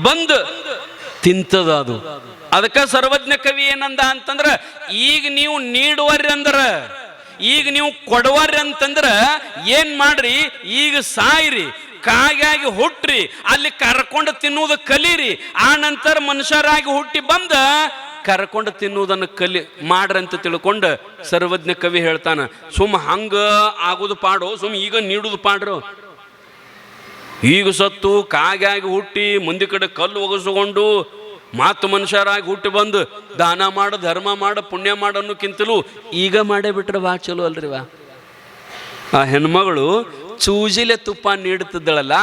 ಬಂದು ತಿಂತದ ಅದು. ಅದಕ್ಕ ಸರ್ವಜ್ಞ ಕವಿ ಏನಂದ ಅಂತಂದ್ರ, ಈಗ ನೀವು ನೀಡುವರಿ ಅಂದ್ರ, ಈಗ ನೀವು ಕೊಡುವರಿ ಅಂತಂದ್ರ ಏನ್ ಮಾಡ್ರಿ, ಈಗ ಸಾಯ್ರಿ, ಕಾಗಾಗಿ ಹುಟ್ಟ್ರಿ, ಅಲ್ಲಿ ಕರ್ಕೊಂಡು ತಿನ್ನುವುದು ಕಲೀರಿ, ಆ ನಂತರ ಮನುಷ್ಯರಾಗಿ ಹುಟ್ಟಿ ಬಂದ ಕರ್ಕೊಂಡು ತಿನ್ನುವುದನ್ನು ಮಾಡ್ರಿ ಅಂತ ತಿಳ್ಕೊಂಡು ಸರ್ವಜ್ಞ ಕವಿ ಹೇಳ್ತಾನ. ಸುಮ್ಮ ಹಂಗ ಆಗುದು ಪಾಡು, ಸುಮ್ಮ ಈಗ ನೀಡುದು ಪಾಡ್ರು. ಈಗ ಸತ್ತು ಕಾಗಾಗಿ ಹುಟ್ಟಿ ಮುಂದೆ ಕಡೆ ಕಲ್ಲು ಒಗಸ್ಕೊಂಡು ಮಾತು ಮನುಷ್ಯರಾಗಿ ಹುಟ್ಟಿ ಬಂದು ದಾನ ಮಾಡು, ಧರ್ಮ ಮಾಡು, ಪುಣ್ಯ ಮಾಡು ಅನ್ನೋಕ್ಕಿಂತಲೂ ಈಗ ಮಾಡೇ ಬಿಟ್ರೆ ಬಾ ಚಲೋ ಅಲ್ರಿವಾ. ಆ ಹೆಣ್ಮಗಳು ಚೂಜಿಲೆ ತುಪ್ಪ ನೀಡುತ್ತಿದ್ದಳಲ್ಲ,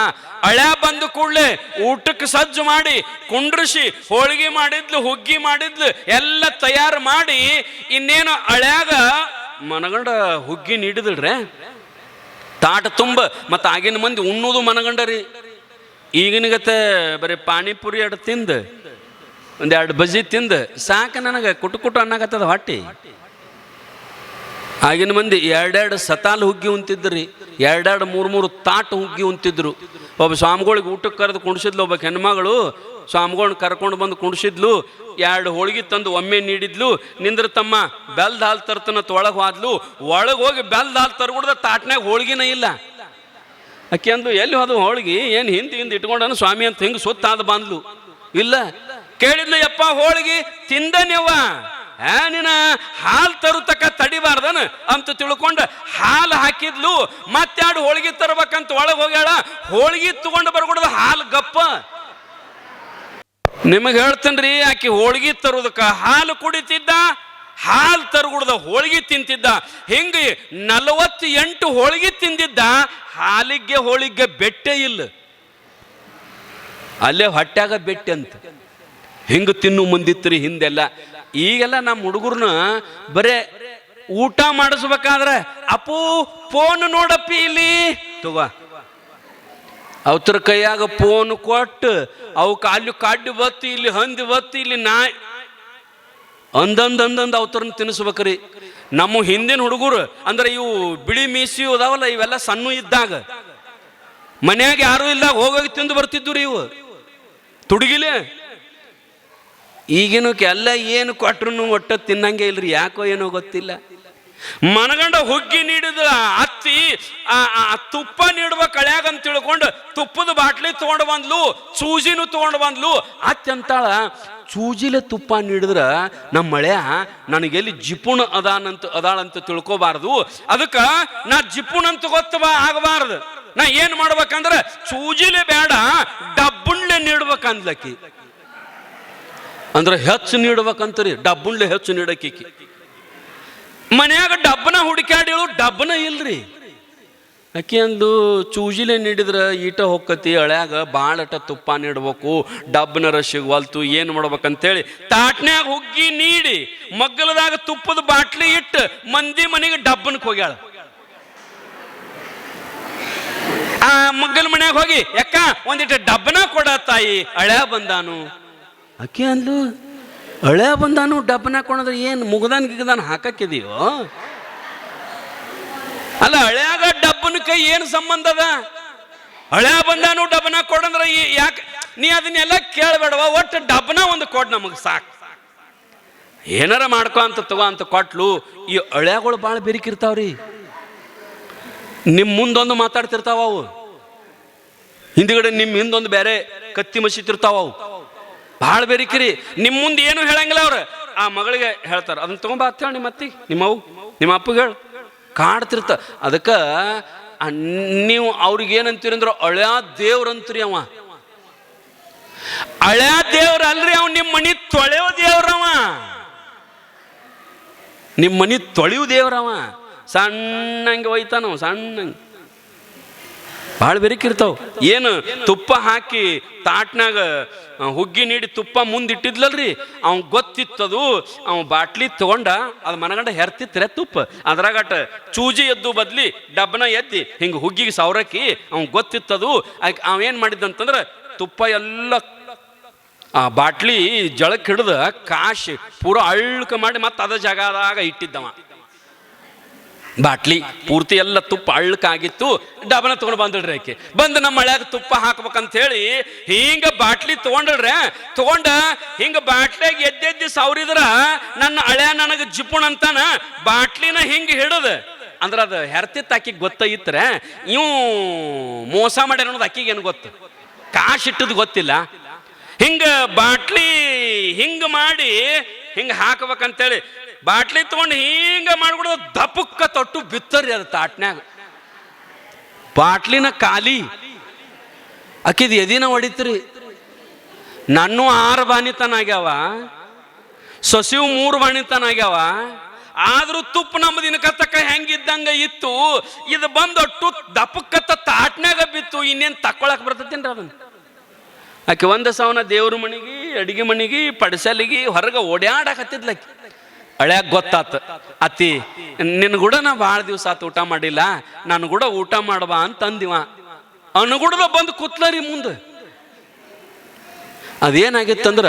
ಹಳೆ ಬಂದು ಕೂಡಲೇ ಊಟಕ್ಕೆ ಸಜ್ಜು ಮಾಡಿ ಕುಂಡ್ರಿಸಿ ಹೋಳಿಗೆ ಮಾಡಿದ್ಲು, ಹುಗ್ಗಿ ಮಾಡಿದ್ಲು, ಎಲ್ಲ ತಯಾರು ಮಾಡಿ ಇನ್ನೇನು ಹಳ್ಯಾಗ ಮನಗಂಡ ಹುಗ್ಗಿ ನೀಡಿದಳ್ರೆ ತಾಟ ತುಂಬ. ಮತ್ತು ಆಗಿನ ಮಂದಿ ಉಣ್ಣೋದು ಮನಗಂಡರಿ. ಈಗಿನಗತ್ತೆ ಬರೀ ಪಾನಿಪುರಿ ಎರಡು ತಿಂದು ಒಂದೆರಡು ಬಜ್ಜಿ ತಿಂದು ಸಾಕು ನನಗೆ ಕುಟು ಅನ್ನಕತ್ತದ ಹೊಟ್ಟಿ. ಆಗಿನ ಮಂದಿ ಎರಡೆರಡು ಸತಾಲು ಹುಗ್ಗಿ ಉಂತಿದ್ರಿ, ಎರಡೆರಡು ಮೂರು ತಾಟು ಹುಗ್ಗಿ ಉಂತಿದ್ರು. ಒಬ್ಬ ಸ್ವಾಮಿಗಳಿಗೆ ಊಟಕ್ಕೆ ಕರೆದು ಕುಣಿಸಿದ್ಲು, ಒಬ್ಬ ಹೆಣ್ಮಗಳು ಸ್ವಾಮಿಗಳನ್ನ ಕರ್ಕೊಂಡು ಬಂದು ಕುಣಿಸಿದ್ಲು, 2 ಹೋಳಿಗೆ ತಂದು ಒಮ್ಮೆ ನೀಡಿದ್ಲು. ನಿಂದ್ರ ತಮ್ಮ ಬೆಲ್ದ ಹಾಲು ತರ್ತನತ್ ಒಳಗೆ ಹೋದ್ಲು, ಒಳಗೆ ಹೋಗಿ ಬೆಲ್ದ ಹಾಲು ತರ್ಗುಡ್ದ ತಾಟ್ನಾಗ ಹೋಳಿಗೆನ ಇಲ್ಲ. ಅಕ್ಕಿ ಅಂದು ಎಲ್ಲಿ ಹೋದ ಹೋಳಿಗೆ, ಏನು ಹಿಂದೆ ಇಟ್ಕೊಂಡನು ಸ್ವಾಮಿ ಅಂತ ಹಿಂಗೆ ಸುತ್ತಾದ ಬಂದ್ಲು. ಇಲ್ಲ ಕೇಳಿದ್ಲು, ಯಪ್ಪ ಹೋಳಿಗೆ ತಿಂದನೆವ್ವ, ನೀನ ಹಾಲು ತರುತಕ್ಕ ತಡಿಬಾರ್ದನ ಅಂತ ತಿಳ್ಕೊಂಡು ಹಾಲು ಹಾಕಿದ್ಲು. ಮತ್ತೆರಡು ಹೋಳಿಗೆ ತರ್ಬೇಕಂತ ಒಳಗೆ ಹೋಗ್ಯಾಳ, ಹೋಳಿಗೆ ತಗೊಂಡು ಬರ್ಕೊಡೋದು ಹಾಲು ಗಪ್ಪ. ನಿಮಗೆ ಹೇಳ್ತೇನ್ರಿ, ಆಕಿ ಹೋಳಿಗೆ ತರುದಕ್ಕ ಹಾಲು ಕುಡಿತಿದ್ದ, ಹಾಲು ತರುಗುಡ್ದ ಹೋಳಿಗೆ ತಿಂತಿದ್ದ. ಹಿಂಗೆ 48 ಹೋಳಿಗೆ ತಿಂದಿದ್ದ, ಹೋಳಿಗೆ ಬೆಟ್ಟೆ ಇಲ್ಲ, ಅಲ್ಲೇ ಹೊಟ್ಯಾಗ ಬೆಟ್ಟೆ ಅಂತ. ಹಿಂಗೆ ತಿನ್ನು ಮುಂದಿತ್ರಿ ಹಿಂದೆಲ್ಲ. ಈಗೆಲ್ಲ ನಮ್ಮ ಹುಡುಗರ್ನ ಬರೇ ಊಟ ಮಾಡಿಸ್ಬೇಕಾದ್ರೆ ಅಪ್ಪು ಫೋನ್ ನೋಡಪ್ಪಿ ಇಲ್ಲಿ ತಗೋ, ಅವತರ ಕೈಯಾಗ ಫೋನ್ ಕೊಟ್ಟು ಅವಕ್ಕೆ ಅಲ್ಲಿ ಕಾಡಿ ಬತ್ತಿ, ಇಲ್ಲಿ ಹಂದಿ ಬತ್ತಿ, ಇಲ್ಲಿ ನಾಯಿ ಅಂದಂದ್ ಅವತರನ್ನ ತಿನ್ನಿಸ್ಬೇಕ್ರಿ. ನಮ್ಮ ಹಿಂದಿನ ಹುಡುಗರು ಅಂದ್ರೆ ಇವು ಬಿಳಿ ಮೀಸಿ ಅದಾವಲ್ಲ, ಇವೆಲ್ಲ ಸಣ್ಣ ಇದ್ದಾಗ ಮನ್ಯಾಗ ಯಾರು ಇಲ್ಲ, ಹೋಗೋಗಿ ತಿಂದು ಬರ್ತಿದ್ದು ರೀ ಇವು ತುಡುಗಿಲೆ. ಈಗಿನ ಎಲ್ಲ ಏನು ಕೊಟ್ರು ಒಟ್ಟ ತಿನ್ನಂಗೆ ಇಲ್ರಿ, ಯಾಕೋ ಏನೋ ಗೊತ್ತಿಲ್ಲ. ಮನಗಂಡ ಹುಗ್ಗಿ ನೀಡಿದ ಅತ್ತಿ ತುಪ್ಪ ನೀಡುವ ಕಳ್ಯಾಗ ಅಂತ ತಿಳ್ಕೊಂಡು ತುಪ್ಪದ ಬಾಟ್ಲಿ ತಗೊಂಡು ಬಂದ್ಲು, ಸೂಜಿನೂ ತಗೊಂಡು ಬಂದ್ಲು. ಅತ್ತಿ ಅಂತಾಳ, ಸೂಜಿಲೆ ತುಪ್ಪ ನೀಡಿದ್ರ ನಮ್ಮ ಮಳೆಯ ನನಗೆಲ್ಲಿ ಜಿಪುಣ ಅದಾಳಂತ ತಿಳ್ಕೊಬಾರ್ದು, ಅದಕ್ಕೆ ನಾ ಜಿಪುಣ ಅಂತ ಗೊತ್ತವ ಆಗಬಾರ್ದು. ನಾ ಏನ್ ಮಾಡ್ಬೇಕಂದ್ರ ಸೂಜಿಲೆ ಬೇಡ, ಡಬ್ಬುಣ್ಲೆ ನೀಡ್ಬೇಕಂದ್ಲಕ್ಕಿ. ಅಂದ್ರೆ ಹೆಚ್ಚು ನೀಡ್ಬೇಕಂತರಿ, ಡಬ್ಬುಣ್ಲೆ ಹೆಚ್ಚು ನೀಡಕ್ಕಿ. ಮನ್ಯಾಗ ಡಬ್ಬನ ಹುಡುಕಾಡಿಳು, ಡಬ್ಬನ ಇಲ್ರಿ. ಅಕ್ಕಿ ಅಂದು ಚೂಜಿಲೆ ನೀಡಿದ್ರ ಈಟ ಹೊಕ್ಕತಿ, ಹಳ್ಯಾಗ ಭಾಳಟ ತುಪ್ಪ ನೀಡ್ಬೇಕು, ಡಬ್ಬನರ ಸಿಗುವಲ್ತು, ಏನು ಮಾಡ್ಬೇಕಂತೇಳಿ ತಾಟ್ನ್ಯಾಗ ಹುಗ್ಗಿ ನೀಡಿ ಮಗ್ಗಲದಾಗ ತುಪ್ಪದ ಬಾಟ್ಲಿ ಇಟ್ಟು ಮಂದಿ ಮನೆಗೆ ಡಬ್ಬನಕ್ಕೆ ಹೋಗ್ಯಾಳ. ಆ ಮಗ್ಗಲ ಮನ್ಯಾಗ ಹೋಗಿ, ಯಾಕ ಒಂದಿಟ್ಟು ಡಬ್ಬನ ಕೊಡ ತಾಯಿ, ಹಳ್ಯಾ ಬಂದಾನು. ಅಕ್ಕಿ ಅಂದ್ಲು, ಹಳ್ಯಾ ಬಂದಾನು ಡಬ್ಬನ ಕೊಡಂದ್ರೆ ಏನು ಮುಗದಾನ್ ಗಿಗದಾನ ಹಾಕಕ್ಕಿದೀಯೋ? ಅಲ್ಲ, ಹಳ್ಯಾಗ ಡಬ್ಬನ ಕೈ ಏನು ಸಂಬಂಧ ಅದ? ಹಳ್ಯಾ ಬಂದಾನು ಡಬ್ಬನ ಕೊಡಂದ್ರ ಯಾಕೆ? ನೀ ಅದನ್ನೆಲ್ಲ ಕೇಳಬೇಡವ, ಒಟ್ಟು ಡಬ್ಬನ ಒಂದು ಕೊಡ್ ನಮಗೆ ಸಾಕು, ಏನಾರ ಮಾಡ್ಕೊ ಅಂತ ತಗೋ ಅಂತ ಕೊಟ್ಲು. ಈ ಹಳ್ಯಾಗಳು ಭಾಳ ಬೆರಿಕಿರ್ತಾವ್ರಿ, ನಿಮ್ಮ ಮುಂದೊಂದು ಮಾತಾಡ್ತಿರ್ತಾವ ಅವು, ಹಿಂದ್ಗಡೆ ನಿಮ್ಮ ಹಿಂದೊಂದು ಬೇರೆ ಕತ್ತಿ ಮಸಿತಿರ್ತಾವ ಅವು, ಭಾಳ ಬೆರಿಕಿರಿ. ನಿಮ್ಮ ಮುಂದೆ ಏನು ಹೇಳಂಗಿಲ್ಲ ಅವ್ರು. ಆ ಮಗಳಿಗೆ ಹೇಳ್ತಾರ, ಅದನ್ನ ತಗೊಂಬ ಅಂತ ಹೇಳಿ ನಿಮ್ಮ ಅತ್ತಿ, ನಿಮ್ಮ ಅಪ್ಪಗೆ ಹೇಳು, ಕಾಡ್ತಿರ್ತ. ಅದಕ್ಕೆ ನೀವು ಅವ್ರಿಗೆ ಏನಂತೀರಿ ಅಂದ್ರೆ ಹಳ್ಯಾ ದೇವ್ರಂತೀರಿ. ಅವ ಹಳ್ಯಾ ದೇವ್ರ ಅಲ್ರಿ, ಅವ್ ನಿಮ್ಮ ಮನಿ ತೊಳೆಯೋ ದೇವ್ರವ, ನಿಮ್ಮ ಮನಿ ತೊಳೆಯೋ ದೇವ್ರವ. ಸಣ್ಣಂಗೆ ಒಯ್ತಾನವ, ಸಣ್ಣಂಗೆ ಭಾಳ ಬೆರಿಕಿರ್ತಾವ. ಏನು ತುಪ್ಪ ಹಾಕಿ ತಾಟ್ನಾಗ ಹುಗ್ಗಿ ನೀಡಿ ತುಪ್ಪ ಮುಂದಿಟ್ಟಿದ್ಲಲ್ರಿ, ಅವ್ನು ಗೊತ್ತಿತ್ತದು. ಅವ್ ಬಾಟ್ಲಿ ತಗೊಂಡ ಅದು ಮನಗಂಡ ಹೆರ್ತಿತ್ರೆ ತುಪ್ಪ, ಅದ್ರಾಗಟ ಚೂಜಿ ಎದ್ದು ಬದ್ಲಿ ಡಬ್ಬನ ಎದ್ದಿ ಹಿಂಗೆ ಹುಗ್ಗಿಗೆ ಸೌರಕ್ಕಿ ಅವ್ನು ಗೊತ್ತಿತ್ತದು. ಅವೇನು ಮಾಡಿದ್ದಂತಂದ್ರೆ ತುಪ್ಪ ಎಲ್ಲ ಆ ಬಾಟ್ಲಿ ಜಳಕ್ಕೆ ಹಿಡ್ದ ಕಾಶಿ ಪೂರ ಅಳ್ಕ ಮಾಡಿ ಮತ್ತೆ ಅದ ಜಾಗದಾಗ ಇಟ್ಟಿದ್ದವ. ಬಾಟ್ಲಿ ಪೂರ್ತಿ ಎಲ್ಲ ತುಪ್ಪ ಅಳ್ಳಕ್ಕಾಗಿತ್ತು. ಡಬನ ತಗೊಂಡು ಬಂದಿಡ್ರಿ ಆಕೆ. ಬಂದು ನಮ್ಮ ಹಳ್ಯಾಗ ತುಪ್ಪ ಹಾಕ್ಬೇಕಂತ ಹೇಳಿ ಹಿಂಗ ಬಾಟ್ಲಿ ತಗೊಂಡ್ರೆ ತಗೊಂಡ ಹಿಂಗ ಬಾಟ್ಲಿಯಾಗ ಎದ್ದೆದ್ದಿ ಸೌರಿದ್ರ ನನ್ನ ಹಳ್ಯಾ ನನಗೆ ಜಿಪುಣ ಅಂತಾನ ಬಾಟ್ಲಿನ ಹಿಂಗ ಹಿಡದ ಅಂದ್ರೆ ಅದು ಹೆರ್ತಿತ್ತು. ಆಕಿಗೆ ಗೊತ್ತಾಗಿತ್ತರ ಇವು ಮೋಸ ಮಾಡ್ಯಾರ ಅನ್ನೋದು ಆಕಿಗೆ ಏನು ಗೊತ್ತು, ಕಾಶಿಟ್ಟದು ಗೊತ್ತಿಲ್ಲ. ಹಿಂಗ ಬಾಟ್ಲಿ ಹಿಂಗ ಮಾಡಿ ಹಿಂಗ ಹಾಕ್ಬೇಕಂತೇಳಿ ಬಾಟ್ಲಿ ತಗೊಂಡು ಹಿಂಗ ಮಾಡ್ಬಿಡೋದು. ದಪಕ್ಕ ತೊಟ್ಟು ಬಿತ್ತರಿ ಅದು ತಾಟ್ನ್ಯಾಗ. ಬಾಟ್ಲಿನ ಖಾಲಿ. ಆಕಿದ್ ಎದಿನ ಹೊಡಿತ್ರಿ. ನನ್ನೂ 6 ಬಾಣಿತನಾಗ್ಯಾವ, ಸೊಸಿವು 3 ಬಾಣಿತನಾಗ್ಯಾವ. ಆದ್ರೂ ತುಪ್ಪ ನಮ್ಮ ದಿನಕತ್ತಕ್ಕ ಹೆಂಗಿದ್ದಂಗ ಇತ್ತು. ಇದು ಬಂದೊಟ್ಟು ದಪಕ್ಕತ್ತ ತಾಟ್ನ್ಯಾಗ ಬಿತ್ತು. ಇನ್ನೇನು ತಕ್ಕೊಳಕ್ ಬರ್ತತೇನ್ರಿ ಅದನ್ನ? ಆಕೆ ಒಂದು ಸವನ ದೇವ್ರ ಮನೆಗೆ, ಅಡಿಗೆ ಮನೆಗೆ, ಪಡಸಲಿಗೆ ಹೊರಗೆ ಓಡ್ಯಾಡಕತ್ತಿದ್ಲಕ್ಕಿ. ಹಳ್ಯಾಗ ಗೊತ್ತಾತ, ಅತ್ತಿ ನಿನ್ನ ಕೂಡ ನಾ ಭಾಳ ದಿವಸ ಆತು ಊಟ ಮಾಡಿಲ್ಲ, ನಾನು ಕೂಡ ಊಟ ಮಾಡಬಾ ಅಂತಂದಿವ. ಅನುಗುಡದ ಬಂದು ಕೂತ್ಲರಿ ಮುಂದೆ. ಅದೇನಾಗಿತ್ತಂದ್ರ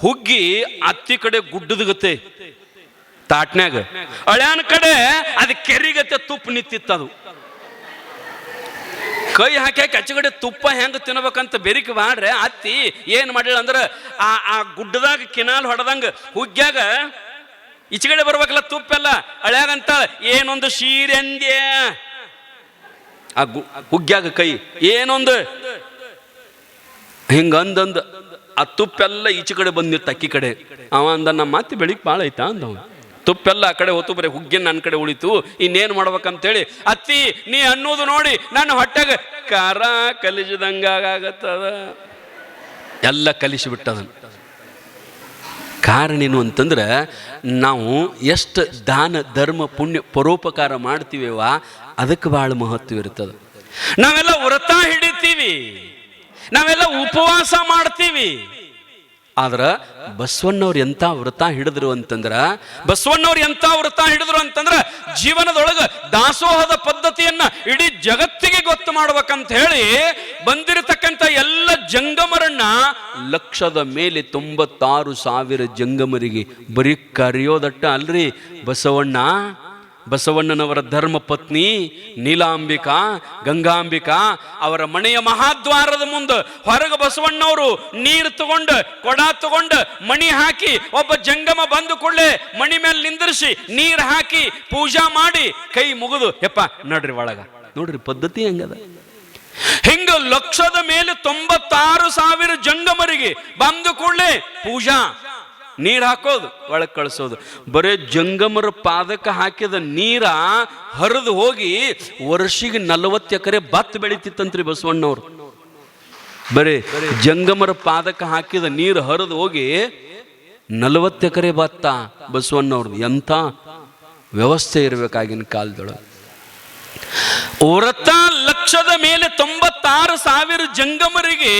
ಹುಗ್ಗಿ ಅತ್ತಿ ಕಡೆ ಗುಡ್ಡದ ಗತೆ ತಾಟ್ನ್ಯಾಗ, ಹಳ್ಯಾನ ಕಡೆ ಅದು ಕೆರಿಗತೆ ತುಪ್ಪ ನಿಂತಿತ್ತದು. ಕೈ ಹಾಕಿ ಅಚ್ಚಗಡೆ ತುಪ್ಪ ಹೆಂಗ ತಿನ್ಬೇಕಂತ ಬೆರಿಕೆ ಮಾಡ್ರೆ ಅತ್ತಿ ಏನ್ ಮಾಡಿಲ್ಲ ಅಂದ್ರ ಆ ಗುಡ್ಡದಾಗ ಕಿನಾಲ್ ಹೊಡೆದಂಗ ಹುಗ್ಗ್ಯಾಗ ಈಚೆಗಡೆ ಬರ್ಬೇಕಲ್ಲ ತುಪ್ಪ ಎಲ್ಲ. ಹಳ್ಯಾಗಂತ ಏನೊಂದು ಶೀರೆ ಅಂದ್ಯ ಆ ಹುಗ್ಗ್ಯಾಗ ಕೈ ಏನೊಂದು ಹಿಂಗ ಅಂದಂದ ಆ ತುಪ್ಪೆಲ್ಲ ಈಚೆ ಕಡೆ ಬಂದಿತ್ತು ಅಕ್ಕಿ ಕಡೆ. ಅವ ಅಂದ ನಮ್ಮ ಅತ್ತಿ ಬೆಳಿಗ್ಗೆ ಭಾಳ ಐತಾ ಅಂದವ. ತುಪ್ಪೆಲ್ಲ ಆ ಕಡೆ ಹೊತ್ತು ಬರೀ ಹುಗ್ಗಿನ ನನ್ನ ಕಡೆ ಉಳಿತು. ಇನ್ನೇನು ಮಾಡ್ಬೇಕಂತೇಳಿ ಅತ್ತಿ ನೀ ಅನ್ನೋದು ನೋಡಿ ನನ್ನ ಹೊಟ್ಟೆಗೆ ಖಾರ ಕಲಿಸಿದಂಗಾಗತ್ತದ. ಎಲ್ಲ ಕಲಿಸಿಬಿಟ್ಟದ. ಕಾರಣ ಏನು ಅಂತಂದ್ರೆ ನಾವು ಎಷ್ಟು ದಾನ ಧರ್ಮ ಪುಣ್ಯ ಪರೋಪಕಾರ ಮಾಡ್ತೀವವ ಅದಕ್ಕೆ ಭಾಳ ಮಹತ್ವ ಇರ್ತದೆ. ನಾವೆಲ್ಲ ವ್ರತ ಹಿಡಿತೀವಿ, ನಾವೆಲ್ಲ ಉಪವಾಸ ಮಾಡ್ತೀವಿ. ಆದ್ರ ಬಸವಣ್ಣವ್ರು ಎಂತ ವ್ರತ ಹಿಡಿದ್ರು ಅಂತಂದ್ರ ಜೀವನದೊಳಗ ದಾಸೋಹದ ಪದ್ಧತಿಯನ್ನ ಇಡೀ ಜಗತ್ತಿಗೆ ಗೊತ್ತು ಮಾಡ್ಬೇಕಂತ ಹೇಳಿ ಬಂದಿರತಕ್ಕಂಥ ಎಲ್ಲ ಜಂಗಮರನ್ನ 1,00,000 ಮೇಲೆ 96,000 ಜಂಗಮರಿಗೆ ಬರೀ ಕರೆಯೋದಟ್ಟ ಅಲ್ರಿ. ಬಸವಣ್ಣನವರ ಧರ್ಮ ಪತ್ನಿ ನೀಲಾಂಬಿಕಾ, ಗಂಗಾಂಬಿಕಾ ಅವರ ಮನೆಯ ಮಹಾದ್ವಾರದ ಮುಂದೆ ಹೊರಗೆ ಬಸವಣ್ಣವರು ನೀರು ತಗೊಂಡು ಕೊಡ ತಗೊಂಡು ಮಣಿ ಹಾಕಿ ಒಬ್ಬ ಜಂಗಮ ಬಂದು ಕೊಳ್ಳೆ ಮಣಿ ಮೇಲೆ ನಿಂದಿರಿಸಿ ನೀರು ಹಾಕಿ ಪೂಜಾ ಮಾಡಿ ಕೈ ಮುಗಿದು ಯಪ್ಪ ನಡ್ರಿ ಒಳಗ. ನೋಡ್ರಿ ಪದ್ಧತಿ ಹೆಂಗದ. ಹಿಂಗ 1,00,000 ಮೇಲೆ 96,000 ಜಂಗಮರಿಗೆ ಬಂದು ಕೊಳ್ಳೆ ಪೂಜಾ, ನೀರು ಹಾಕೋದು, ಒಳಗೆ ಕಳಿಸೋದು. ಬರೇ ಜಂಗಮರ ಪಾದಕ್ಕೆ ಹಾಕಿದ ನೀರ ಹರಿದು ಹೋಗಿ ವರ್ಷಿಗೆ 40 ಎಕರೆ ಭತ್ತ ಬೆಳಿತಿತ್ತಂತ್ರಿ ಬಸವಣ್ಣವ್ರು. ಬರೇ ಜಂಗಮರ ಪಾದಕ್ಕೆ ಹಾಕಿದ ನೀರು ಹರಿದು ಹೋಗಿ 40 ಎಕರೆ ಭತ್ತ ಬಸವಣ್ಣವ್ರದ್ದು. ಎಂಥ ವ್ಯವಸ್ಥೆ ಇರಬೇಕಾಗಿನ ಕಾಲದೊಳಗೆ. ವ್ರತ 1,00,000 ಮೇಲೆ 96,000 ಜಂಗಮರಿಗೆ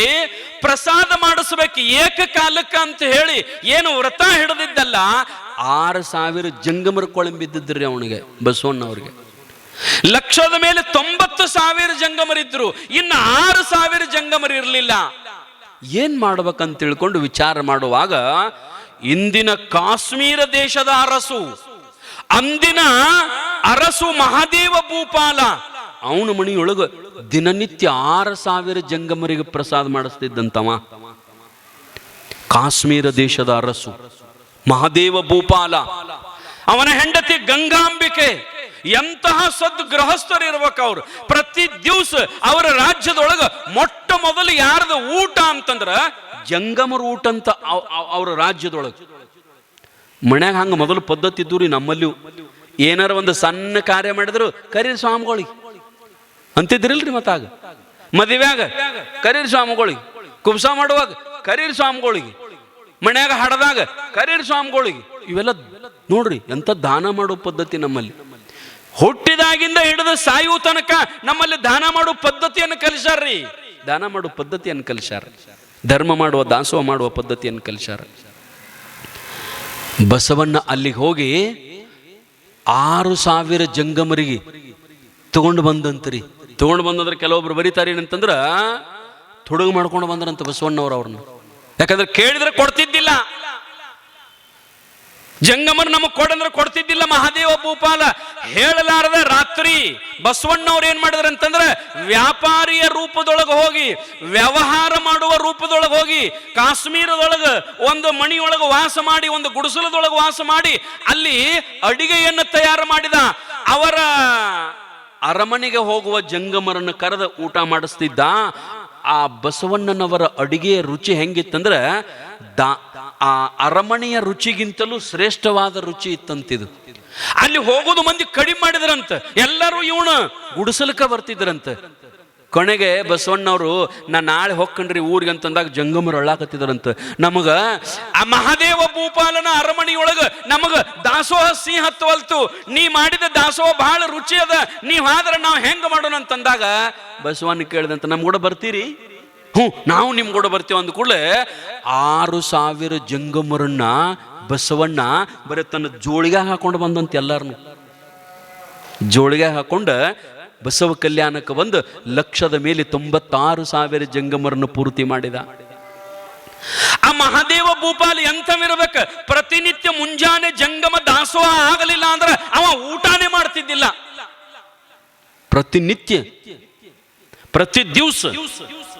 ಪ್ರಸಾದ ಮಾಡಿಸ್ಬೇಕು ಏಕಕಾಲಕ್ಕ ಅಂತ ಹೇಳಿ ಏನು ವ್ರತ ಹಿಡಿದಿದ್ದಲ್ಲ 6,000 ಜಂಗಮರ ಕೊಳಂಬಿದ್ದಿದ್ರಿ ಅವನಿಗೆ ಬಸವಣ್ಣವ್ರಿಗೆ. 1,00,000 ಮೇಲೆ 90,000 ಜಂಗಮರಿದ್ರು, ಇನ್ನು 6,000 ಜಂಗಮರು ಇರಲಿಲ್ಲ. ಏನ್ ಮಾಡ್ಬೇಕಂತ ತಿಳ್ಕೊಂಡು ವಿಚಾರ ಮಾಡುವಾಗ ಇಂದಿನ ಕಾಶ್ಮೀರ ದೇಶದ ಅರಸು, ಅಂದಿನ ಅರಸು ಮಹಾದೇವ ಭೂಪಾಲ, ಅವನ ಮನೆಯೊಳಗ ದಿನನಿತ್ಯ 6,000 ಜಂಗಮರಿಗೆ ಪ್ರಸಾದ ಮಾಡಿಸ್ತಿದ್ದಂತವ. ಕಾಶ್ಮೀರ ದೇಶದ ಅರಸು ಮಹಾದೇವ ಭೂಪಾಲ, ಅವನ ಹೆಂಡತಿ ಗಂಗಾಂಬಿಕೆ. ಎಂತಹ ಸದ್ ಗೃಹಸ್ಥರು ಇರ್ಬೇಕು ಅವ್ರು. ಪ್ರತಿ ದಿವಸ ಅವರ ರಾಜ್ಯದೊಳಗ ಮೊಟ್ಟ ಮೊದಲು ಯಾರ್ದು ಊಟ ಅಂತಂದ್ರ ಜಂಗಮರ ಊಟ ಅಂತ ಅವರ ರಾಜ್ಯದೊಳಗ. ಮನ್ಯಾಗ ಹಂಗ ಮೊದಲು ಪದ್ಧತಿ ಇದ್ದು ರೀ. ನಮ್ಮಲ್ಲಿ ಏನಾರ ಒಂದು ಸಣ್ಣ ಕಾರ್ಯ ಮಾಡಿದ್ರು ಕರೀರಿ ಸ್ವಾಮಿಗಳಿಗೆ ಅಂತಿದ್ರಿಲ್ರಿ. ಮತ್ತಾಗ ಮದುವೆಯಾಗ ಕರೀರಿ ಸ್ವಾಮಿಗಳಿಗೆ, ಕುಬ್ಸ ಮಾಡುವಾಗ ಕರೀರಿ ಸ್ವಾಮಿಗಳಿಗೆ, ಮನ್ಯಾಗ ಹಡದಾಗ ಕರೀರಿ ಸ್ವಾಮಿಗಳಿಗೆ. ಇವೆಲ್ಲ ನೋಡ್ರಿ ಎಂತ ದಾನ ಮಾಡೋ ಪದ್ಧತಿ ನಮ್ಮಲ್ಲಿ. ಹುಟ್ಟಿದಾಗಿಂದ ಹಿಡಿದು ಸಾಯುವ ತನಕ ನಮ್ಮಲ್ಲಿ ದಾನ ಮಾಡೋ ಪದ್ಧತಿಯನ್ನು ಕಲಿಸ್ಯಾರ್ರಿ. ದಾನ ಮಾಡೋ ಪದ್ಧತಿಯನ್ನು ಕಲಿಸ್ಯಾರ. ಧರ್ಮ ಮಾಡುವ ದಾಸೋಹ ಮಾಡುವ ಪದ್ಧತಿಯನ್ನು ಕಲಿಸ್ಯಾರ. ಬಸವಣ್ಣ ಅಲ್ಲಿಗೆ ಹೋಗಿ 6,000 ಜಂಗಮರಿಗೆ ತಗೊಂಡು ಬಂದಂತ್ರಿ. ತಗೊಂಡು ಬಂದಂದ್ರೆ ಕೆಲವೊಬ್ರು ಬರೀತಾರೆ ಏನಂತಂದ್ರ ತೊಡಗು ಮಾಡ್ಕೊಂಡು ಬಂದ್ರಂತ ಬಸವಣ್ಣವ್ರು ಅವ್ರನ್ನ. ಯಾಕಂದ್ರೆ ಕೇಳಿದ್ರೆ ಕೊಡ್ತಿದ್ದಿಲ್ಲ. ಜಂಗಮರು ನಮಗ್ ಕೊಡಂದ್ರೆ ಕೊಡ್ತಿದ್ದಿಲ್ಲ. ಮಹಾದೇವ ಭೂಪಾಲ ಹೇಳಲಾರದ ರಾತ್ರಿ ಬಸವಣ್ಣವ್ರು ಏನ್ ಮಾಡಿದ್ರ ಅಂತಂದ್ರೆ ವ್ಯಾಪಾರಿಯ ರೂಪದೊಳಗೆ ಹೋಗಿ, ವ್ಯವಹಾರ ಮಾಡುವ ರೂಪದೊಳಗೆ ಹೋಗಿ, ಕಾಶ್ಮೀರದೊಳಗ ಒಂದು ಮಣಿಯೊಳಗೆ ವಾಸ ಮಾಡಿ, ಒಂದು ಗುಡಿಸಲದೊಳಗೆ ವಾಸ ಮಾಡಿ, ಅಲ್ಲಿ ಅಡಿಗೆಯನ್ನು ತಯಾರು ಮಾಡಿದ. ಅವರ ಅರಮನೆಗೆ ಹೋಗುವ ಜಂಗಮರನ್ನು ಕರೆದ ಊಟ ಮಾಡಿಸ್ತಿದ್ದ. ಆ ಬಸವಣ್ಣನವರ ಅಡಿಗೆಯ ರುಚಿ ಹೆಂಗಿತ್ತಂದ್ರೆ ಆ ಅರಮನೆಯ ರುಚಿಗಿಂತಲೂ ಶ್ರೇಷ್ಠವಾದ ರುಚಿ ಇತ್ತಂತಿದು. ಅಲ್ಲಿ ಹೋಗೋದು ಮಂದಿ ಕಡಿಮೆ ಮಾಡಿದ್ರಂತ, ಎಲ್ಲರೂ ಇವನು ಗುಡಿಸಲಕ್ಕ ಬರ್ತಿದ್ರಂತ. ಕೊನೆಗೆ ಬಸವಣ್ಣವರು ನಾ ನಾಳೆ ಹೊಕ್ಕಣ್ರಿ ಊರಿಗೆ ಅಂತಂದಾಗ ಜಂಗಮರು ಅಳ್ಳಾಕತ್ತಿದ್ರಂತ. ನಮಗ ಆ ಮಹಾದೇವ ಭೂಪಾಲನ ಅರಮನೆಯೊಳಗ ನಮಗ ದಾಸೋಹ ಸಿಹಿ ಹತ್ತವಲ್ತು, ನೀ ಮಾಡಿದ ದಾಸೋಹ ಬಹಳ ರುಚಿ ಅದ, ನೀವ್ ಆದ್ರೆ ನಾವು ಹೆಂಗ ಮಾಡೋಣ ಅಂತಂದಾಗ ಬಸವಣ್ಣ ಕೇಳಿದಂತ, ನಮ್ ಕೂಡ ಬರ್ತೀರಿ? ನಾವು ನಿಮ್ ಕೂಡ ಬರ್ತೀವಿ ಅಂದ ಕೂಡಲೇ 6,000 ಜಂಗಮರನ್ನ ಬಸವಣ್ಣ ಬರೀ ತನ್ನ ಜೋಳಿಗೆ ಹಾಕೊಂಡು ಬಂದಂತ. ಎಲ್ಲಾರನು ಜೋಳಿಗೆ ಹಾಕೊಂಡ ಬಸವ ಕಲ್ಯಾಣಕ್ಕೆ ಬಂದು 1,96,000 ಜಂಗಮರನ್ನು ಪೂರ್ತಿ ಮಾಡಿದ. ಆ ಮಹಾದೇವ ಭೂಪಾಲ ಎಂಥವಿರ್ಬೇಕ, ಪ್ರತಿನಿತ್ಯ ಮುಂಜಾನೆ ಜಂಗಮ ದಾಸೋಹ ಆಗಲಿಲ್ಲ ಅಂದ್ರೆ ಅವ ಊಟನೇ ಮಾಡ್ತಿದ್ದಿಲ್ಲ. ಪ್ರತಿನಿತ್ಯ ಪ್ರತಿ ದಿವಸ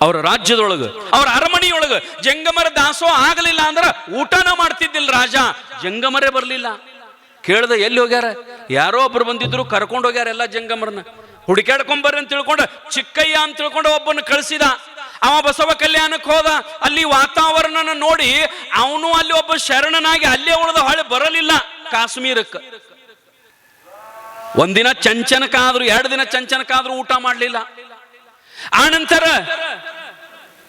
ಅವರ ರಾಜ್ಯದೊಳಗ, ಅವರ ಅರಮನೆಯೊಳಗ ಜಂಗಮರ ದಾಸೋಹ ಆಗಲಿಲ್ಲ ಅಂದ್ರೆ ಊಟನ ಮಾಡ್ತಿದ್ದಿಲ್ಲ ರಾಜ. ಜಂಗಮರೇ ಬರ್ಲಿಲ್ಲ. ಕೇಳ್ದ ಎಲ್ಲಿ ಹೋಗ್ಯಾರ? ಯಾರೋ ಒಬ್ರು ಬಂದಿದ್ರು, ಕರ್ಕೊಂಡು ಹೋಗ್ಯಾರ ಎಲ್ಲ ಜಂಗಮರನ್ನ. ಹುಡುಕಾಡ್ಕೊಂಬರ್ರಿ ಅಂತ ತಿಳ್ಕೊಂಡು ಚಿಕ್ಕಯ್ಯ ಅಂತ ತಿಳ್ಕೊಂಡು ಒಬ್ಬನ ಕಳಿಸಿದ. ಅವ ಬಸವ ಕಲ್ಯಾಣಕ್ಕೆ ಹೋದ. ಅಲ್ಲಿ ವಾತಾವರಣ ನೋಡಿ ಅವನು ಅಲ್ಲಿ ಒಬ್ಬ ಶರಣನಾಗಿ ಅಲ್ಲೇ ಉಳಿದ, ಹೊಳೆ ಬರಲಿಲ್ಲ ಕಾಶ್ಮೀರಕ್ಕೆ. ಒಂದಿನ ಚಂಚನಕ್ಕಾದ್ರೂ 2 ದಿನ ಚಂಚನಕ್ಕಾದ್ರೂ ಊಟ ಮಾಡಲಿಲ್ಲ. ಆನಂತರ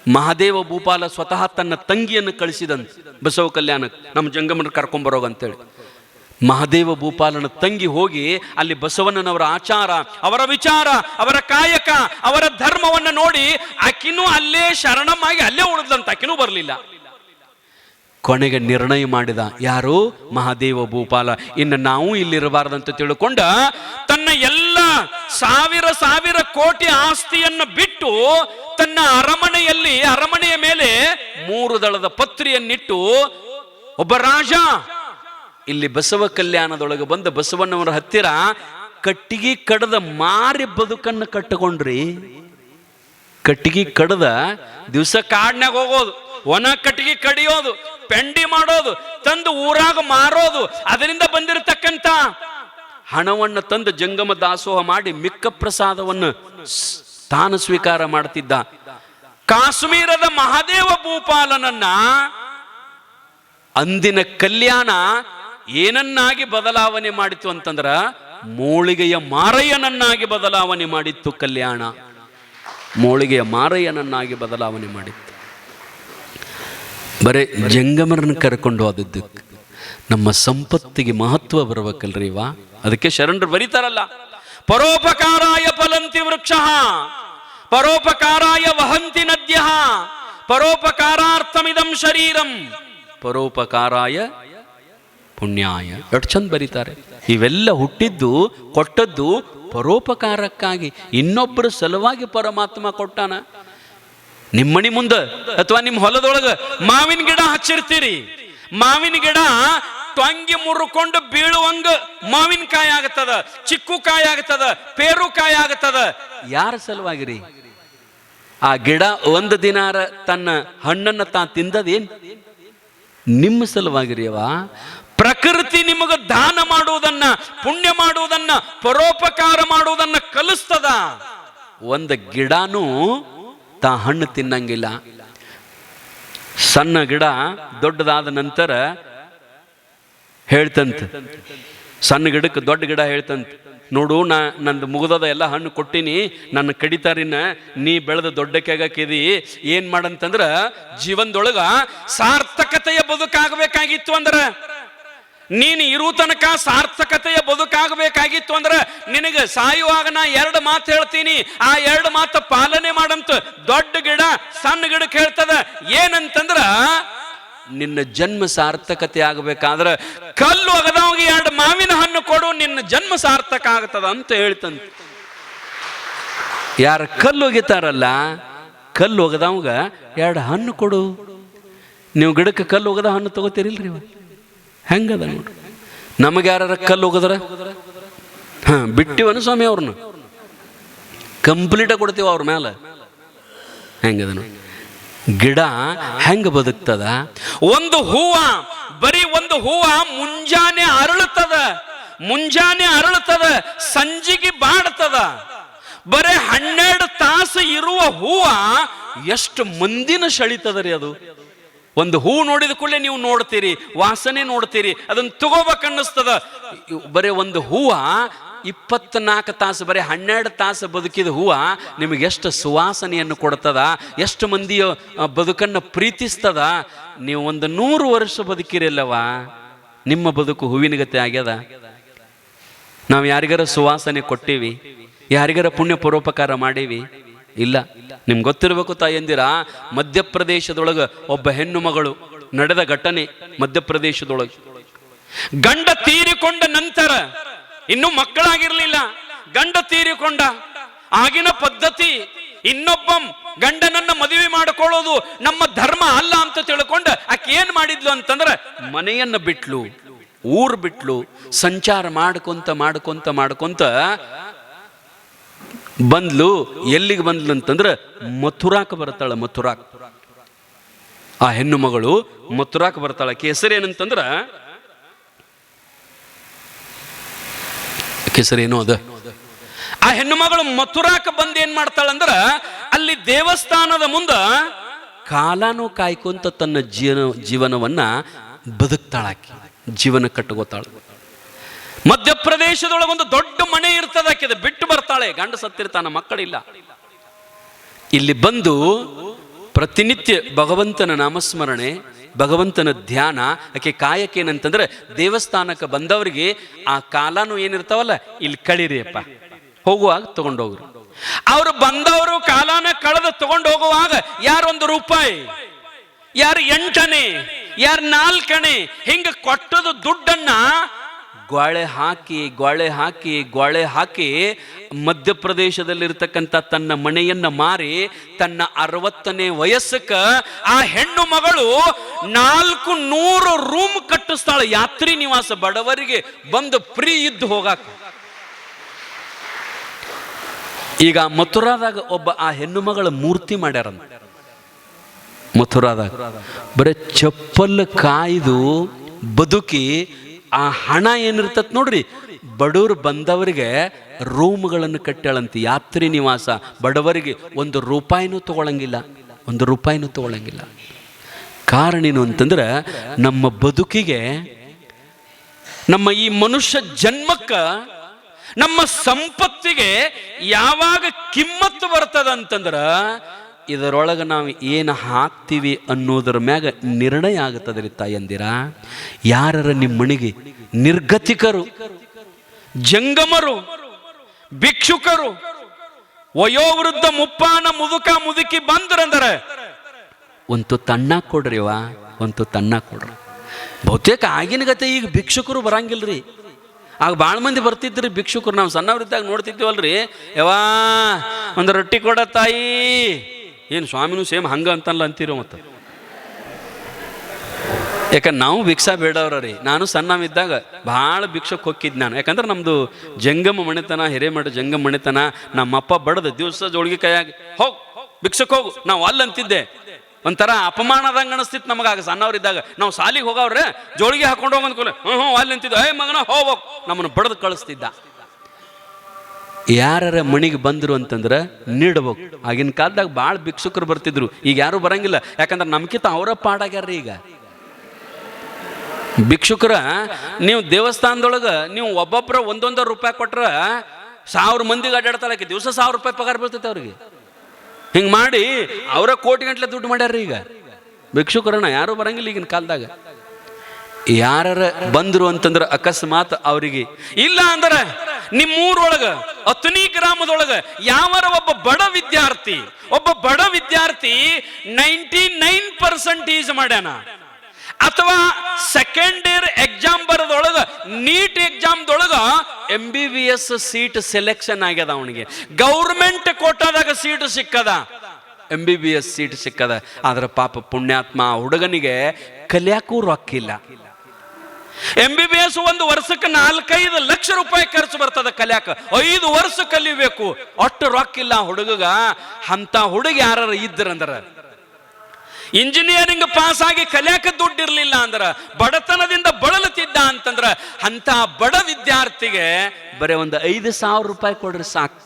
ಮಹಾದೇವ ಭೂಪಾಲ ಸ್ವತಃ ತನ್ನ ತಂಗಿಯನ್ನು ಕಳಿಸಿದಂತ ಬಸವ ಕಲ್ಯಾಣಕ್ಕೆ, ನಮ್ಮ ಜಂಗಮರ ಕರ್ಕೊಂಬರೋಗಂತೇಳಿ. ಮಹಾದೇವ ಭೂಪಾಲನ ತಂಗಿ ಹೋಗಿ ಅಲ್ಲಿ ಬಸವಣ್ಣನವರ ಆಚಾರ, ಅವರ ವಿಚಾರ, ಅವರ ಕಾಯಕ, ಅವರ ಧರ್ಮವನ್ನು ನೋಡಿ ಆಕಿನೂ ಅಲ್ಲೇ ಶರಣಮ್ಮಾಗಿ ಅಲ್ಲೇ ಉಳಿದಂತ, ಆಕಿನೂ ಬರಲಿಲ್ಲ. ಕೊನೆಗೆ ನಿರ್ಣಯ ಮಾಡಿದ ಯಾರು? ಮಹಾದೇವ ಭೂಪಾಲ. ಇನ್ನು ನಾವು ಇಲ್ಲಿರಬಾರ್ದಂತ ತಿಳ್ಕೊಂಡ ತನ್ನ ಎಲ್ಲ 1,000 ಕೋಟಿ ಆಸ್ತಿಯನ್ನು ಬಿಟ್ಟು ತನ್ನ ಅರಮನೆಯ ಮೇಲೆ 3 ದಳದ ಪತ್ರಿಯನ್ನಿಟ್ಟು ಒಬ್ಬ ರಾಜ ಇಲ್ಲಿ ಬಸವ ಕಲ್ಯಾಣದೊಳಗೆ ಬಂದ ಬಸವಣ್ಣವರ ಹತ್ತಿರ ಕಟ್ಟಿಗೆ ಕಡದ ಮಾರಿ ಬದುಕನ್ನು ಕಟ್ಟಿಕೊಂಡ್ರಿ. ಕಟ್ಟಿಗೆ ಕಡದ ದಿವಸ ಕಾಡ್ನಾಗ ಹೋಗೋದು, ಒಣ ಕಟ್ಟಿಗೆ ಕಡಿಯೋದು, ಪೆಂಡಿ ಮಾಡೋದು, ತಂದು ಊರಾಗ ಮಾರೋದು, ಅದರಿಂದ ಬಂದಿರತಕ್ಕಂತ ಹಣವನ್ನು ತಂದು ಜಂಗಮ ದಾಸೋಹ ಮಾಡಿ ಮಿಕ್ಕ ಪ್ರಸಾದವನ್ನು ತಾನು ಸ್ವೀಕಾರ ಮಾಡ್ತಿದ್ದ. ಕಾಶ್ಮೀರದ ಮಹಾದೇವ ಭೂಪಾಲನನ್ನ ಅಂದಿನ ಕಲ್ಯಾಣ ಏನನ್ನಾಗಿ ಬದಲಾವಣೆ ಮಾಡಿತ್ತು ಅಂತಂದ್ರ ಮೋಳಿಗೆಯ ಮಾರಯ್ಯನನ್ನಾಗಿ ಬದಲಾವಣೆ ಮಾಡಿತ್ತು. ಕಲ್ಯಾಣ ಮೋಳಿಗೆಯ ಮಾರಯ್ಯನನ್ನಾಗಿ ಬದಲಾವಣೆ ಮಾಡಿತ್ತು. ಬರೇ ಜಂಗಮರನ್ನ ಕರ್ಕೊಂಡು ಹೋದದ್ದಕ್ಕೆ ನಮ್ಮ ಸಂಪತ್ತಿಗೆ ಮಹತ್ವ ಬರಬೇಕಲ್ರಿವಾ? ಅದಕ್ಕೆ ಶರಣರು ಬರೀತಾರಲ್ಲ, ಪರೋಪಕಾರಾಯ ಫಲಂತಿ ವೃಕ್ಷ, ಪರೋಪಕಾರಾಯ ವಹಂತಿ ನದ್ಯ, ಪರೋಪಕಾರಾರ್ಥಮಿದಂ ಶರೀರಂ, ಪರೋಪಕಾರಾಯ ಪುಣ್ಯಾಯ. ಎಷ್ಟು ಚಂದ ಬರೀತಾರೆ. ಇವೆಲ್ಲ ಹುಟ್ಟಿದ್ದು ಕೊಟ್ಟದ್ದು ಪರೋಪಕಾರಕ್ಕಾಗಿ, ಇನ್ನೊಬ್ಬರ ಸಲುವಾಗಿ ಪರಮಾತ್ಮ ಕೊಟ್ಟಾನ. ನಿಮ್ಮಣಿ ಮುಂದೆ ಅಥವಾ ನಿಮ್ಮ ಹೊಲದೊಳಗ ಮಾವಿನ ಗಿಡ ಹಚ್ಚಿರ್ತೀರಿ. ಮಾವಿನ ಗಿಡ ಟೊಂಗಿ ಮುರ್ಕೊಂಡು ಬೀಳುವಂಗ ಮಾವಿನಕಾಯಿ ಆಗತ್ತದ, ಚಿಕ್ಕು ಕಾಯಿ ಆಗತ್ತದ, ಪೇರು ಕಾಯಿ ಆಗತ್ತದ. ಯಾರ ಸಲುವಾಗಿರಿ? ಆ ಗಿಡ ಒಂದು ದಿನಾರ ತನ್ನ ಹಣ್ಣನ್ನ ತಿಂದದೇನ್? ನಿಮ್ಮ ಸಲುವಾಗಿರಿ. ಅವ ಪ್ರಕೃತಿ ನಿಮಗ ದಾನ ಮಾಡುವುದನ್ನ, ಪುಣ್ಯ ಮಾಡುವುದನ್ನ, ಪರೋಪಕಾರ ಮಾಡುವುದನ್ನ ಕಲಿಸ್ತದ. ಒಂದು ಗಿಡನೂ ಹಣ್ಣು ತಿನ್ನಂಗಿಲ್ಲ. ಸಣ್ಣ ಗಿಡ ದೊಡ್ಡದಾದ ನಂತರ ಹೇಳ್ತಂತ, ಸಣ್ಣ ಗಿಡಕ್ಕೆ ದೊಡ್ಡ ಗಿಡ ಹೇಳ್ತಂತ, ನೋಡು ನಂದು ಮುಗಿದದ ಎಲ್ಲ ಹಣ್ಣು ಕೊಟ್ಟಿನಿ, ನನ್ನ ಕಡಿತಾರಿನ, ನೀ ಬೆಳೆದ ದೊಡ್ಡಕ್ಕಾಗಕ್ಕಿದಿ, ಏನ್ ಮಾಡಂತಂದ್ರ ಜೀವನದೊಳಗ ಸಾರ್ಥಕತೆಯ ಬದುಕಾಗಬೇಕಾಗಿತ್ತು ಅಂದ್ರ, ನೀನು ಇರು ತನಕ ಸಾರ್ಥಕತೆಯ ಬದುಕಾಗಬೇಕಾಗಿತ್ತು ಅಂದ್ರೆ ನಿನಗೆ ಸಾಯುವಾಗ ನಾ 2 ಮಾತು ಹೇಳ್ತೀನಿ, ಆ 2 ಮಾತು ಪಾಲನೆ ಮಾಡಂತ ದೊಡ್ಡ ಗಿಡ ಸಣ್ಣ ಗಿಡಕ್ಕೆ ಹೇಳ್ತದ. ಏನಂತಂದ್ರ ನಿನ್ನ ಜನ್ಮ ಸಾರ್ಥಕತೆ ಆಗಬೇಕಾದ್ರೆ ಕಲ್ಲು ಒಗದವಗೆ 2 ಮಾವಿನ ಹಣ್ಣು ಕೊಡು, ನಿನ್ನ ಜನ್ಮ ಸಾರ್ಥಕ ಆಗ್ತದ ಅಂತ ಹೇಳ್ತಂತ. ಯಾರ ಕಲ್ಲು ಒಗಿತಾರಲ್ಲ, ಕಲ್ಲು ಒಗದವಂಗ 2 ಹಣ್ಣು ಕೊಡು. ನೀವು ಗಿಡಕ್ಕೆ ಕಲ್ಲು ಒಗದ ಹಣ್ಣು ತಗೋತೀರಿಲ್ರಿ? ಹೆಂಗದ ನೋಡ್ರಿ. ನಮಗೆ ಯಾರ ಕಲ್ಲು ಹೋಗದ್ರ ಬಿಟ್ಟಿವನು ಸ್ವಾಮಿ ಅವ್ರನ್ನ ಕಂಪ್ಲೀಟಾಗಿ ಕೊಡ್ತೀವ ಅವ್ರ ಮೇಲೆ. ಹೆಂಗದನು ಗಿಡ ಹೆಂಗ ಬದುಕ್ತದ? ಒಂದು ಹೂವ, ಬರೀ ಒಂದು ಹೂವ ಮುಂಜಾನೆ ಅರಳುತ್ತದ, ಸಂಜಿಗೆ ಬಾಡ್ತದ. ಬರೀ 12 ತಾಸು ಇರುವ ಹೂವ ಎಷ್ಟು ಮಂದಿನ ಸೆಳಿತದ ರೀ ಅದು. ಒಂದು ಹೂ ನೋಡಿದ ಕೂಡಲೇ ನೀವು ನೋಡ್ತೀರಿ, ವಾಸನೆ ನೋಡ್ತೀರಿ, ಅದನ್ನ ತಗೋಬೇಕನ್ನಿಸ್ತದ. ಬರೀ ಒಂದು ಹೂವ 24 ತಾಸು, ಬರೀ 12 ತಾಸು ಬದುಕಿದ ಹೂವ ನಿಮಗೆ ಎಷ್ಟು ಸುವಾಸನೆಯನ್ನು ಕೊಡ್ತದ, ಎಷ್ಟು ಮಂದಿಯ ಬದುಕನ್ನು ಪ್ರೀತಿಸ್ತದ. ನೀವು ಒಂದು 100 ವರ್ಷ ಬದುಕಿರಲ್ಲವ, ನಿಮ್ಮ ಬದುಕು ಹೂವಿನ ಗತೆ ಆಗ್ಯದ. ನಾವು ಯಾರಿಗಾರ ಸುವಾಸನೆ ಕೊಟ್ಟಿವಿ, ಯಾರಿಗಾರ ಪುಣ್ಯ ಪರೋಪಕಾರ ಮಾಡೀವಿ? ಇಲ್ಲ. ನಿಮ್ಗೆ ಗೊತ್ತಿರಬೇಕು ತಾಯಂದಿರ, ಮಧ್ಯಪ್ರದೇಶದೊಳಗೆ ಒಬ್ಬ ಹೆಣ್ಣು ಮಗಳು ನಡೆದ ಘಟನೆ. ಮಧ್ಯಪ್ರದೇಶದೊಳಗೆ ಗಂಡ ತೀರಿಕೊಂಡ ನಂತರ, ಇನ್ನೂ ಮಕ್ಕಳಾಗಿರ್ಲಿಲ್ಲ, ಗಂಡ ತೀರಿಕೊಂಡ. ಆಗಿನ ಪದ್ಧತಿ ಇನ್ನೊಬ್ಬ ಗಂಡನನ್ನ ಮದುವೆ ಮಾಡಿಕೊಳ್ಳೋದು ನಮ್ಮ ಧರ್ಮ ಅಲ್ಲ ಅಂತ ತಿಳ್ಕೊಂಡು ಆಕೆ ಏನ್ ಮಾಡಿದ್ಲು ಅಂತಂದ್ರೆ, ಮನೆಯನ್ನ ಬಿಟ್ಲು, ಊರ್ ಬಿಟ್ಲು, ಸಂಚಾರ ಮಾಡ್ಕೊಂತ ಬಂದ್ಲು. ಎಲ್ಲಿಗೆ ಬಂದ್ಲು ಅಂತಂದ್ರೆ ಮಥುರಾಕ್ ಬರ್ತಾಳ. ಮಥುರಾಕ್ ಆ ಹೆಣ್ಣು ಮಗಳು ಮಥುರಾಕ್ ಬರ್ತಾಳ. ಹೆಸರೇನಂತಂದ್ರ ಹೆಸರೇನು ಅದ. ಆ ಹೆಣ್ಣು ಮಗಳು ಮಥುರಾಕ್ ಬಂದು ಏನ್ ಮಾಡ್ತಾಳಂದ್ರ, ಅಲ್ಲಿ ದೇವಸ್ಥಾನದ ಮುಂದ ಕಾಲಾನು ಕಾಯ್ಕೊಂತ ತನ್ನ ಜೀವನವನ್ನ ಬದುಕ್ತಾಳಾಕಿ, ಜೀವನ ಕಟ್ಟಗೋತಾಳ. ಮಧ್ಯಪ್ರದೇಶದೊಳಗೆ ಒಂದು ದೊಡ್ಡ ಮನೆ ಇರ್ತದ, ಆಕೆದ ಬಿಟ್ಟು ಬರ್ತಾಳೆ. ಗಂಡ ಸತ್ತಿರ್ತಾನ, ಮಕ್ಕಳಿಲ್ಲ. ಇಲ್ಲಿ ಬಂದು ಪ್ರತಿನಿತ್ಯ ಭಗವಂತನ ನಾಮಸ್ಮರಣೆ, ಭಗವಂತನ ಧ್ಯಾನ. ಆಕೆ ಕಾಯಕ ಏನಂತಂದ್ರೆ, ದೇವಸ್ಥಾನಕ್ಕೆ ಬಂದವರಿಗೆ ಆ ಕಾಲಾನು ಏನಿರ್ತಾವಲ್ಲ, ಇಲ್ಲಿ ಕಳಿರಿಯಪ್ಪ, ಹೋಗುವಾಗ ತಗೊಂಡೋಗ್ರು. ಅವರು ಬಂದವರು ಕಾಲಾನ ಕಳೆದು ತಗೊಂಡು ಹೋಗುವಾಗ ಯಾರು 1 ರೂಪಾಯಿ, ಯಾರು 8 ಆನೆ, ಯಾರು 4 ಆನೆ, ಹಿಂಗ ಕೊಟ್ಟದ ದುಡ್ಡನ್ನ ಗೋಳೆ ಹಾಕಿ ಮಧ್ಯಪ್ರದೇಶದಲ್ಲಿರ್ತಕ್ಕಂಥ ತನ್ನ ಮನೆಯನ್ನ ಮಾರಿ ತನ್ನ 60ನೇ ವಯಸ್ಸಕ್ಕ ಆ ಹೆಣ್ಣು ಮಗಳು 400 ರೂಮ್ ಕಟ್ಟಿಸ್ತಾಳೆ. ಯಾತ್ರಿ ನಿವಾಸ, ಬಡವರಿಗೆ ಬಂದು ಫ್ರೀ ಇದ್ದು ಹೋಗಾಕ. ಈಗ ಮಥುರಾದಾಗ ಒಬ್ಬ ಆ ಹೆಣ್ಣು ಮಗಳ ಮೂರ್ತಿ ಮಾಡ್ಯಾರಂತ. ಮಥುರಾದಾಗ ಬರೀ ಚಪ್ಪಲ್ ಕಾಯ್ದು ಬದುಕಿ ಆ ಹಣ ಏನಿರ್ತತ್ ನೋಡ್ರಿ, ಬಡವರು ಬಂದವರಿಗೆ ರೂಮ್ಗಳನ್ನು ಕಟ್ಟಾಳಂತ. ಯಾತ್ರಿ ನಿವಾಸ, ಬಡವರಿಗೆ 1 ರೂಪಾಯಿನೂ ತಗೊಳಂಗಿಲ್ಲ. ಕಾರಣ ಏನು ಅಂತಂದ್ರೆ, ನಮ್ಮ ಬದುಕಿಗೆ, ನಮ್ಮ ಈ ಮನುಷ್ಯ ಜನ್ಮಕ್ಕ, ನಮ್ಮ ಸಂಪತ್ತಿಗೆ ಯಾವಾಗ ಕಿಮ್ಮತ್ತು ಬರ್ತದಂತಂದ್ರ, ಇದರೊಳಗೆ ನಾವು ಏನು ಹಾಕ್ತೀವಿ ಅನ್ನೋದ್ರ ಮ್ಯಾಗ ನಿರ್ಣಯ ಆಗುತ್ತದ್ರಿ ತಾಯಂದಿರ. ಯಾರರ ನಿಮ್ಮ ಮನೆಗೆ ನಿರ್ಗತಿಕರು, ಜಂಗಮರು, ಭಿಕ್ಷುಕರು, ವಯೋವೃದ್ಧ ಮುಪ್ಪಾನ ಮುದುಕ ಮುದುಕಿ ಬಂದ್ರಂದ್ರೆ ಒಂದು ತಣ್ಣ ಕೊಡ್ರಿವಾ, ಒಂದು ತಣ್ಣ ಕೊಡ್ರಿ. ಬಹುತೇಕ ಆಗಿನ ಗತೆ ಈಗ ಭಿಕ್ಷುಕರು ಬರಂಗಿಲ್ರಿ. ಆಗ ಭಾಳ ಮಂದಿ ಬರ್ತಿದ್ರಿ ಭಿಕ್ಷುಕರು. ನಾವು ಸಣ್ಣವ್ರಿದ್ದಾಗ ನೋಡ್ತಿದ್ದೀವಲ್ರಿ, ಯವಾ ಒಂದು ರೊಟ್ಟಿ ಕೊಡ ತಾಯಿ. ಏನು ಸ್ವಾಮಿನೂ ಸೇಮ್ ಹಂಗ ಅಂತಲ್ಲ ಅಂತೀರೋ ಮತ್ತೆ. ಯಾಕಂದ್ರೆ ನಾವು ಭಿಕ್ಷಾ ಬೇಡವ್ರಿ. ನಾನು ಸಣ್ಣವಿದ್ದಾಗ ಭಾಳ ಭಿಕ್ಷಕ್ಕೆ ಹೋಗಿದ್ದು ನಾನು. ಯಾಕಂದ್ರೆ ನಮ್ಮದು ಜಂಗಮ ಮಣಿತನ, ಹಿರೇಮಠ ಜಂಗಮ ಮಣಿತನ. ನಮ್ಮಪ್ಪ ಬಡದ ದಿವಸ ಜೋಳಿಗೆ ಕೈಯಾಗಿ ಹೋಗಿ ಭಿಕ್ಷಕ್ಕೆ ಹೋಗು, ನಾವು ಅಲ್ಲಂತಿದ್ದೆ. ಒಂಥರ ಅಪಮಾನದಂಗೆ ಅನಿಸ್ತಿತ್ತು ನಮಗಾಗ ಸಣ್ಣವ್ರಿದ್ದಾಗ. ನಾವು ಸಾಲಿಗೆ ಹೋಗವ್ರೆ ಜೋಳಿಗೆ ಹಾಕೊಂಡು ಹೋಗಂದ್ ಕೂಲೆ ಅಲ್ಲಿ ಅಂತಿದ್ದ, ಏ ಮಗನ ಹೋಗ್ಬೇಕು, ನಮ್ಮನ್ನು ಬಡದು ಕಳಿಸ್ತಿದ್ದ. ಯಾರ ಮಣಿಗೆ ಬಂದ್ರು ಅಂತಂದ್ರೆ ನೀಡ್ಬೇಕು. ಆಗಿನ ಕಾಲದಾಗ ಭಾಳ ಭಿಕ್ಷುಕರು ಬರ್ತಿದ್ರು, ಈಗ ಯಾರು ಬರಂಗಿಲ್ಲ. ಯಾಕಂದ್ರೆ ನಮ್ಕಿಂತ ಅವರ ಪಾಡಾಗ್ಯಾರ್ರಿ ಈಗ ಭಿಕ್ಷುಕರ. ನೀವು ದೇವಸ್ಥಾನದೊಳಗೆ ನೀವು ಒಬ್ಬೊಬ್ಬರ 100 ರೂಪಾಯಿ ಕೊಟ್ರ 1000 ಮಂದಿಗೆ ಅಡ್ಡಾಡ್ತಾಳಕ್ಕೆ ದಿವಸ 1000 ರೂಪಾಯಿ ಪಗಾರ ಬೀಳ್ತೈತೆ ಅವ್ರಿಗೆ. ಹಿಂಗೆ ಮಾಡಿ ಅವರ ಕೋಟಿ ಗಂಟ್ಲೆ ದುಡ್ಡು ಮಾಡ್ಯಾರ್ರಿ ಈಗ ಭಿಕ್ಷುಕರನ್ನ. ಯಾರು ಬರಂಗಿಲ್ಲ ಈಗಿನ ಕಾಲದಾಗ. ಯಾರ ಬಂದ್ರು ಅಂತಂದ್ರೆ ಅಕಸ್ಮಾತ್ ಅವರಿಗೆ ಇಲ್ಲ ಅಂದ್ರೆ ನಿಮ್ಮೂರೊಳಗ ಅತನಿ ಗ್ರಾಮದೊಳಗ ಯಾವರ ಒಬ್ಬ ಬಡ ವಿದ್ಯಾರ್ಥಿ 99% ಮಾಡ್ಯಾನ, ಅಥವಾ ಸೆಕೆಂಡ್ ಇಯರ್ ಎಕ್ಸಾಮ್ ಬರೋದೊಳಗ ನೀಟ್ ಎಕ್ಸಾಮ್ದೊಳಗ MBBS ಸೀಟ್ ಸೆಲೆಕ್ಷನ್ ಆಗ್ಯದ, ಅವನಿಗೆ ಗೌರ್ಮೆಂಟ್ ಕೋಟಾದಾಗ ಸೀಟ್ ಸಿಕ್ಕದ, MBBS ಸೀಟ್ ಸಿಕ್ಕದ. ಆದ್ರೆ ಪಾಪ ಪುಣ್ಯಾತ್ಮ ಹುಡುಗನಿಗೆ ಕಲಿಯಾಕೂ ರೊಕ್ಕಿಲ್ಲ. MBBS ಒಂದು ವರ್ಷಕ್ಕೆ 4-5 ಲಕ್ಷ ರೂಪಾಯಿ ಖರ್ಚು ಬರ್ತದ ಕಲ್ಯಾಕ. 5 ವರ್ಷ ಕಲಿಬೇಕು. ಅಷ್ಟು ರೊಕ್ಕಿಲ್ಲ ಹುಡುಗಗ. ಅಂತ ಹುಡುಗ ಯಾರು ಇದ್ರಂದ್ರ, ಇಂಜಿನಿಯರಿಂಗ್ ಪಾಸ್ ಆಗಿ ಕಲ್ಯಾಕ ದುಡ್ಡಿರ್ಲಿಲ್ಲ ಅಂದ್ರ, ಬಡತನದಿಂದ ಬಳಲುತ್ತಿದ್ದ ಅಂತಂದ್ರ, ಅಂತ ಬಡ ವಿದ್ಯಾರ್ಥಿಗೆ ಬರೀ ಒಂದು 5,000 ರೂಪಾಯಿ ಕೊಡ್ರಿ ಸಾಕು.